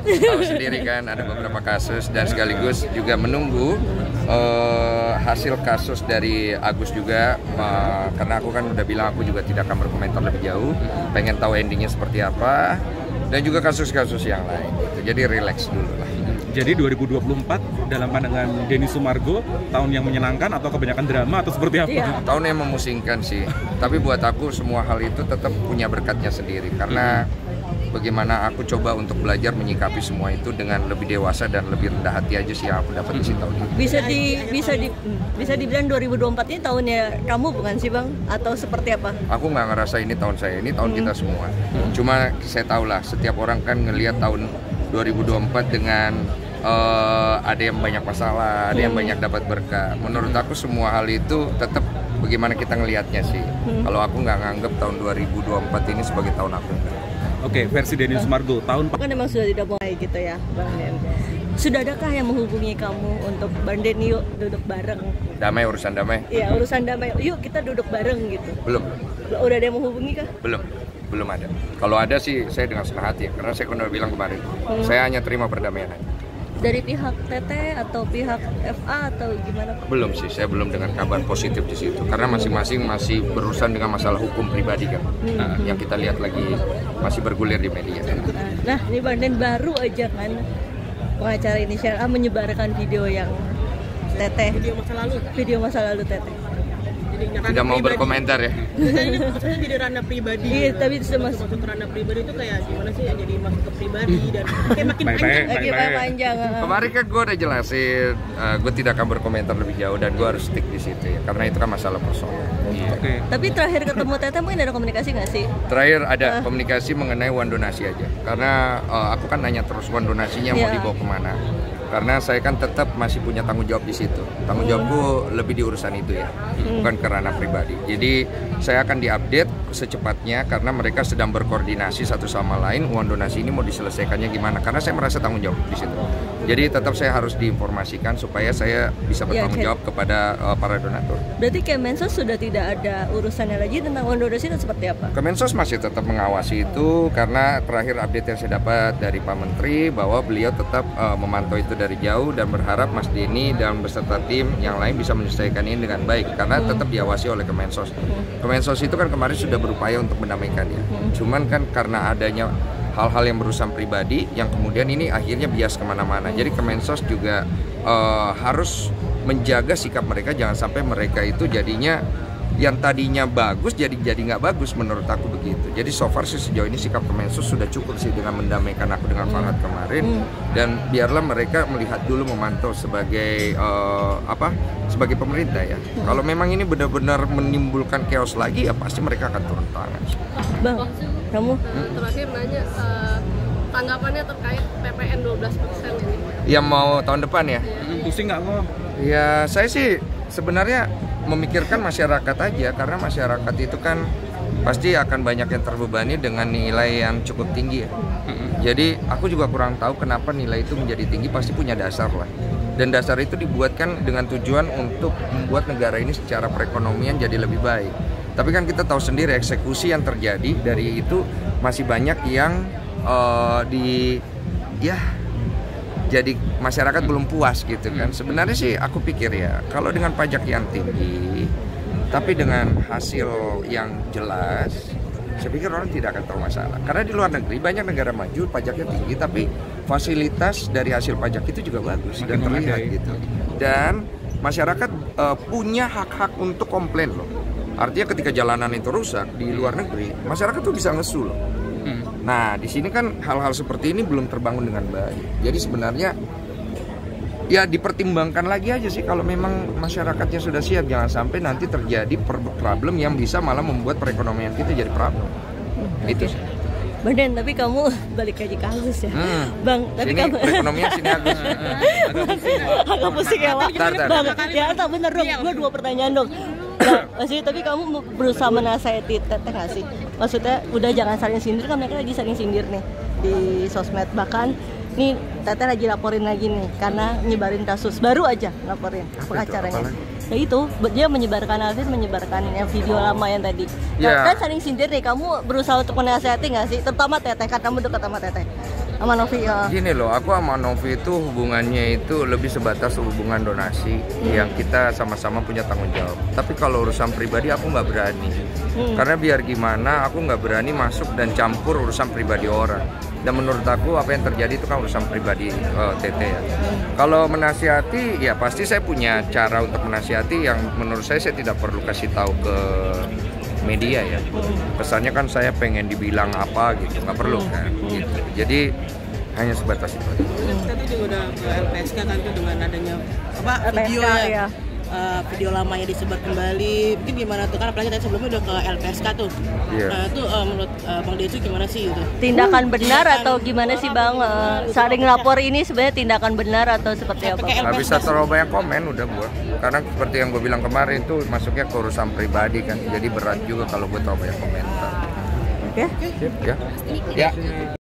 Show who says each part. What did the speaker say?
Speaker 1: tahu sendiri kan ada beberapa kasus, dan sekaligus juga menunggu hasil kasus dari Agus juga, karena aku kan udah bilang aku juga tidak akan berkomentar lebih jauh, pengen tahu endingnya seperti apa, dan juga kasus-kasus yang lain gitu. Jadi relax dulu lah.
Speaker 2: Jadi 2024 dalam pandangan Denny Sumargo tahun yang menyenangkan atau kebanyakan drama atau seperti apa?
Speaker 3: Iya.
Speaker 1: Tahun yang memusingkan sih, tapi buat aku semua hal itu tetap punya berkatnya sendiri, karena bagaimana aku coba untuk belajar menyikapi semua itu dengan lebih dewasa dan lebih rendah hati aja sih yang aku dapat di tahun ini.
Speaker 3: Bisa dibilang 2024 ini tahunnya kamu bukan sih Bang? Atau seperti apa?
Speaker 1: Aku nggak ngerasa ini tahun saya, ini tahun kita semua. Cuma saya tahu lah, setiap orang kan ngelihat tahun 2024 dengan ada yang banyak masalah, ada yang banyak dapat berkah. Menurut aku semua hal itu tetap bagaimana kita ngelihatnya sih. Kalau aku nggak nganggap tahun 2024 ini sebagai tahun aku.
Speaker 2: Oke, versi Denny Sumargo tahun
Speaker 3: Kan memang sudah tidak mulai gitu ya Bang Den. Sudah adakah yang menghubungi kamu untuk Bang Den yuk duduk bareng?
Speaker 1: Damai, urusan damai?
Speaker 3: Iya, urusan damai. Yuk kita duduk bareng gitu.
Speaker 1: Belum.
Speaker 3: Udah ada yang menghubungi kah?
Speaker 1: Belum ada. Kalau ada sih saya dengan senang hati ya, karena saya kan udah bilang kemarin, saya hanya terima perdamaian aja.
Speaker 3: Dari pihak TT atau pihak FA atau gimana?
Speaker 1: Belum sih, saya belum dengan kabar positif di situ, karena masing-masing masih berurusan dengan masalah hukum pribadi kan, yang kita lihat lagi masih bergulir di media.
Speaker 3: Nah, ini Bang Den baru aja kan pengacara inisial A menyebarkan video yang Teteh. Video masa lalu Teteh.
Speaker 1: Tidak mau berkomentar ya.
Speaker 4: Ini maksudnya jadi ranah pribadi.
Speaker 3: Iya, tapi itu
Speaker 4: masuk ke ranah pribadi itu kayak gimana sih ya, jadi masuk ke pribadi dan kayak makin
Speaker 3: panjang.
Speaker 1: Kemarin kan gue udah jelasin, gue tidak akan berkomentar lebih jauh dan gue harus stick di situ ya, karena itu kan masalah personal.
Speaker 2: Oke.
Speaker 3: Tapi terakhir ketemu Teteh mungkin ada komunikasi nggak sih?
Speaker 1: Terakhir ada komunikasi mengenai uang donasi aja, karena aku kan nanya terus uang donasinya mau dibawa kemana. Karena saya kan tetap masih punya tanggung jawab di situ. Tanggung jawabku lebih di urusan itu ya, bukan ke ranah pribadi. Jadi saya akan diupdate secepatnya, karena mereka sedang berkoordinasi satu sama lain uang donasi ini mau diselesaikannya gimana. Karena saya merasa tanggung jawab di situ. Jadi tetap saya harus diinformasikan supaya saya bisa bertanggung jawab kepada para donatur.
Speaker 3: Berarti Kemensos sudah tidak ada urusannya lagi tentang uang donasi itu seperti apa?
Speaker 1: Kemensos masih tetap mengawasi itu, karena terakhir update yang saya dapat dari Pak Menteri bahwa beliau tetap memantau itu dari jauh dan berharap Mas Denny dan beserta tim yang lain bisa menyelesaikan ini dengan baik, karena tetap diawasi oleh Kemensos. Kemensos itu kan kemarin sudah berupaya untuk mendamaikannya. Cuman kan karena adanya hal-hal yang berurusan pribadi yang kemudian ini akhirnya bias kemana-mana. Jadi Kemensos juga harus menjaga sikap mereka, jangan sampai mereka itu jadinya yang tadinya bagus jadi nggak bagus, menurut aku begitu. Jadi so far sih sejauh ini sikap Kemensos sudah cukup sih dengan mendamaikan aku dengan Farhad kemarin, dan biarlah mereka melihat dulu, memantau sebagai sebagai pemerintah ya. Kalau memang ini benar-benar menimbulkan chaos lagi ya pasti mereka akan turun tangan.
Speaker 3: Bang, kamu
Speaker 4: terakhir nanya tanggapannya terkait PPN 12% ini.
Speaker 1: Yang mau tahun depan ya?
Speaker 2: Pusing nggak kok?
Speaker 1: Ya saya sih sebenarnya memikirkan masyarakat aja, karena masyarakat itu kan pasti akan banyak yang terbebani dengan nilai yang cukup tinggi ya. Jadi aku juga kurang tahu kenapa nilai itu menjadi tinggi, pasti punya dasar lah. Dan dasar itu dibuatkan dengan tujuan untuk membuat negara ini secara perekonomian jadi lebih baik. Tapi kan kita tahu sendiri eksekusi yang terjadi dari itu masih banyak yang jadi masyarakat belum puas gitu kan. Sebenarnya sih aku pikir ya, kalau dengan pajak yang tinggi tapi dengan hasil yang jelas, saya pikir orang tidak akan bermasalah. Karena di luar negeri banyak negara maju pajaknya tinggi tapi fasilitas dari hasil pajak itu juga bagus dan terlihat gitu. Dan masyarakat punya hak-hak untuk komplain loh. Artinya ketika jalanan itu rusak di luar negeri, masyarakat tuh bisa ngesu loh. Nah, di sini kan hal-hal seperti ini belum terbangun dengan baik. Jadi sebenarnya ya dipertimbangkan lagi aja sih, kalau memang masyarakatnya sudah siap, jangan sampai nanti terjadi problem yang bisa malah membuat perekonomian kita jadi problem. Itu sih.
Speaker 3: Bang Den, tapi kamu balik lagi ke Agus ya. Bang, tapi
Speaker 1: sini
Speaker 3: kamu
Speaker 1: perekonomian sini Agus.
Speaker 3: agak pusing ya, Bang. Bang, ya tak bener dong. Gue 2 pertanyaan dong. Nah, maksudnya tapi kamu berusaha menasihati Teteh nggak sih? Maksudnya udah jangan saling sindir, kan mereka lagi saling sindir nih di sosmed. Bahkan nih Teteh lagi laporin lagi nih karena nyebarin kasus, baru aja laporin pengacaranya. Ya itu, dia menyebarkan yang video lama yang tadi. Kan saling sindir nih, kamu berusaha untuk menasihati nggak sih? Terutama Teteh, kan kamu dekat sama Teteh. Sama Novi ya.
Speaker 1: Gini loh, aku sama Novi itu hubungannya itu lebih sebatas hubungan donasi yang kita sama-sama punya tanggung jawab. Tapi kalau urusan pribadi aku nggak berani, karena biar gimana aku nggak berani masuk dan campur urusan pribadi orang. Dan menurut aku apa yang terjadi itu kan urusan pribadi Tete ya. Kalau menasihati ya pasti saya punya cara untuk menasihati yang menurut saya tidak perlu kasih tahu ke media ya. Pesannya kan saya pengen dibilang apa gitu, nggak perlu kan gitu. Jadi hanya sebatas itu.
Speaker 5: Kita tuh juga udah ke LPSK kan tuh dengan adanya
Speaker 3: LPSK, ya.
Speaker 5: Video lamanya disebar kembali. Mungkin gimana tuh kan apalagi tadi sebelumnya udah ke LPSK tuh.
Speaker 1: Iya.
Speaker 5: Nah itu menurut Bang Desu gimana sih itu?
Speaker 3: Tindakan benar atau gimana sih Bang? Saling lapor ini sebenarnya tindakan benar atau seperti apa?
Speaker 1: Nggak bisa terlalu banyak komen udah gua. Karena seperti yang gue bilang kemarin tuh masuknya ke urusan pribadi kan. Jadi berat juga kalau gue terlalu banyak komentar.
Speaker 3: Oke.
Speaker 1: Sip, ya. Ya.